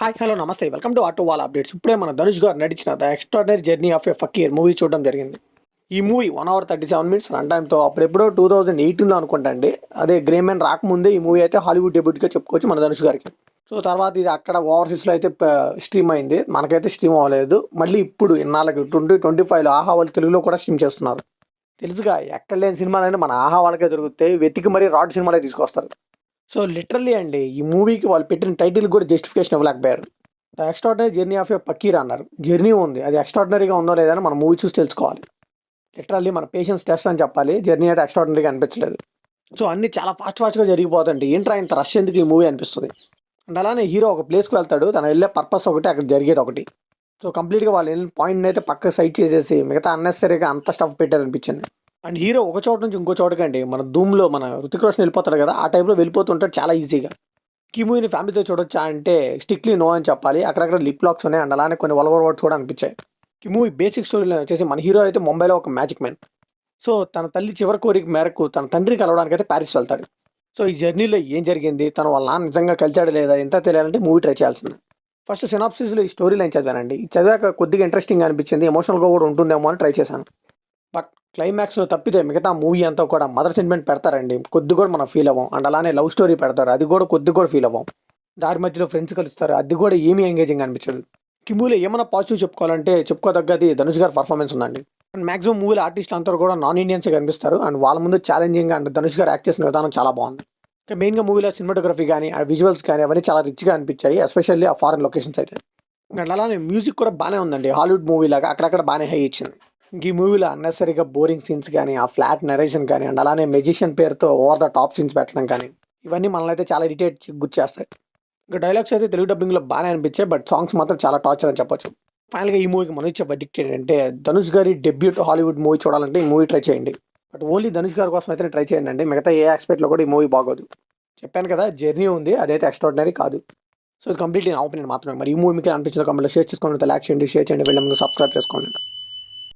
Hi! Hello! నమస్తే. Welcome to auto wala updates. ఇప్పుడే మన ధనుష్ గారు నటించిన 'the extraordinary journey of a fakir' movie చూడడం జరిగింది. ఈ మూవీ 1 అవర్ 37 మినిట్స్ రన్ టైమ్‌తో అప్పుడెప్పుడో 2018లో అనుకుంటా అండి. అదే 'గ్రే మ్యాన్' రాకముందే ఈ మూవీ అయితే హాలీవుడ్ డెబ్యూట్‌గా చెప్పుకోవచ్చు మన ధనుష్ గారికి. సో, తర్వాత ఇది అక్కడ ఓవర్‌సీస్‌లో అయితే స్ట్రీమ్ అయింది. మనకైతే స్ట్రీమ్ అవ్వలేదు. మళ్ళీ ఇప్పుడు ఇన్నాళ్ళకి 2025లో ఆహా! వాళ్ళు తెలుగులో కూడా స్ట్రీమ్ చేస్తున్నారు. తెలుసుగా ఎక్కడ లేని సినిమాలన్నీ మన ఆహా! వాళ్ళకే దొరుకుతాయి. వెతికి మరీ రాడ్ సినిమాలే తీసుకొస్తారు. సో, లిటరల్లీ అండి ఈ మూవీకి వాళ్ళు పెట్టిన టైటిల్‌కి కూడా జస్టిఫికేషన్ ఇవ్వలేకపోయారు. 'The extraordinary journey of a fakir' అన్నారు. జర్నీ ఉంది. అది ఎక్స్ట్రార్డినరీగా ఉందో లేదో అని మనం మూవీ చూసి తెలుసుకోవాలి. లిటరల్లీ మన పేషెన్స్ టెస్ట్ అని చెప్పాలి. జర్నీ అయితే ఎక్స్ట్రార్డినరీగా అనిపించలేదు. సో, అన్నీ చాలా ఫాస్ట్‌గా జరిగిపోతుంటాయి. ఏంట్రా ఇంత రష్ ఎందుకు ఈ మూవీ అనిపిస్తది. అండ్ అలానే హీరో ఒక ప్లేస్‌కి వెళ్తాడు. తను వెళ్ళే పర్పస్ ఒకటి, అక్కడ జరిగేది ఒకటి. సో, కంప్లీట్‌గా వాళ్ళు వెళ్ళిన పాయింట్‌నయితే పక్కకు సైడ్ చేసేసి మిగతా అన్నెసెసరీగా అంత స్టఫ్ పెట్టారనిపించింది. అండ్ హీరో ఒక చోట నుంచి ఇంకో చోటకండి మన 'ధూమ్‌లో' మన 'హృతిక్ రోషన్' వెళ్ళిపోతాడు కదా! ఆ టైప్‌లో వెళ్ళిపోతుంటాడు చాలా ఈజీగా. ఈ మూవీని ఫ్యామిలీతో చూడొచ్చా అంటే స్ట్రిక్ట్‌లీ నో అని చెప్పాలి. అక్కడక్కడ లిప్ లాక్స్ ఉన్నాయి. అండ్ అలానే కొన్ని వల్గర్ వర్డ్స్ కూడా అనిపించాయి. ఈ మూవీ బేసిక్ స్టోరీలో వచ్చేసి మన హీరో అయితే ముంబైలో ఒక మ్యాజిక్ మ్యాన్. సో, తన తల్లి చివరి కోరిక మేరకు తన తండ్రిని కలవడానికైతే పారిస్ వెళ్తాడు. సో, ఈ జర్నీలో ఏం జరిగింది? తను వాళ్ళ నాన్న నిజంగా కలిసాడా లేదా? ఇంతా తెలియాలంటే మూవీ ట్రై చేయాల్సిందే. ఫస్ట్ సినాప్సిస్‌లో ఈ స్టోరీ లైన్ చదివానండి. ఇది చదివాక కొద్దిగా ఇంట్రెస్టింగ్‌గా అనిపించింది. ఎమోషనల్‌గా కూడా ఉంటుందేమో అని ట్రై చేశాను. బట్ క్లైమాక్స్‌లో తప్పితే మిగతా మూవీ అంతా కూడా మదర్ సెంటిమెంట్ పెడతారండి. కొద్ది కూడా మనం ఫీల్ అవ్వం. అండ్ అలానే లవ్ స్టోరీ పెడతారు. అది కూడా కొద్ది కూడా ఫీల్ అవ్వం. దారి మధ్యలో ఫ్రెండ్స్ కలుస్తారు. అది కూడా ఏమీ ఎంగేజింగ్ అనిపించదు. కిమూలో ఏమన్నా పాజిటివ్ చెప్పుకోవాలంటే చెప్పుకోదగ్గది ధనుష్ గారి పర్ఫార్మెన్స్ ఉందండి. అండ్ మాక్సిమం మూవీలో ఆర్టిస్టులు అందరూ కూడా నాన్ ఇండియన్సే కనిపిస్తారు. అండ్ వాళ్ళ ముందు ఛాలెంజింగ్‌గా అండ్ ధనుష్ గారు యాక్ట్ చేసిన విధానం చాలా బాగుంది. ఇంకా మెయిన్‌గా మూవీలో సినిమాటోగ్రఫీ గాని, ఆ విజువల్స్ గాని అవన్నీ చాలా రిచ్‌గా అనిపించాయి. ఎస్పెషల్లీ ఆ ఫారెన్ లొకేషన్స్ అయితే. అండ్ అలానే మ్యూజిక్ కూడా బానే ఉందండి. హాలీవుడ్ మూవీలాగా అక్కడక్కడ బానే హై ఇచ్చింది. ఇంక ఈ మూవీలో అన్నెసెసరీగా బోరింగ్ సీన్స్ గాని, ఆ ఫ్లాట్ నరేషన్ గాని, అండ్ అలానే మెజిషియన్ పేరుతో ఓవర్ ద టాప్ సీన్స్ పెట్టడం కానీ, ఇవన్నీ మనల్నయితే చాలా గుర్తుచేస్తాయి. ఇంకా డైలాగ్స్ అయితే తెలుగు డబ్బింగ్‌లో బానే అనిపించాయి. బట్ సాంగ్స్ మాత్రం చాలా టార్చర్ అని చెప్పొచ్చు. ఫైనల్‌గా ఈ మూవీకి మనం ఇచ్చే వర్డిక్ట్ ఏంటంటే, ధనుష్ గారి డెబ్యూట్ హాలీవుడ్ మూవీ చూడాలంటే ఈ మూవీ ట్రై చేయండి. బట్ ఓన్లీ ధనుష్ గారి కోసం అయితే ట్రై చేయండండి. మిగతా ఏ యాస్పెక్ట్‌లో కూడా ఈ మూవీ బాగోదు. చెప్పాను కదా! జర్నీ ఉంది. అదైతే ఎక్స్ట్రార్డినరీ కాదు. సో, ఇది కంప్లీట్‌లీ నా ఒపీనియన్ మాత్రమే. మరి ఈ మూవీ మీకు ఎలా అనిపించిందో కామెంట్‌లో షేర్ చేసుకోండి. లైక్ చేయండి, షేర్ చేయండి. వెళ్ళే ముందు సబ్స్క్రైబ్ చేసుకోండి.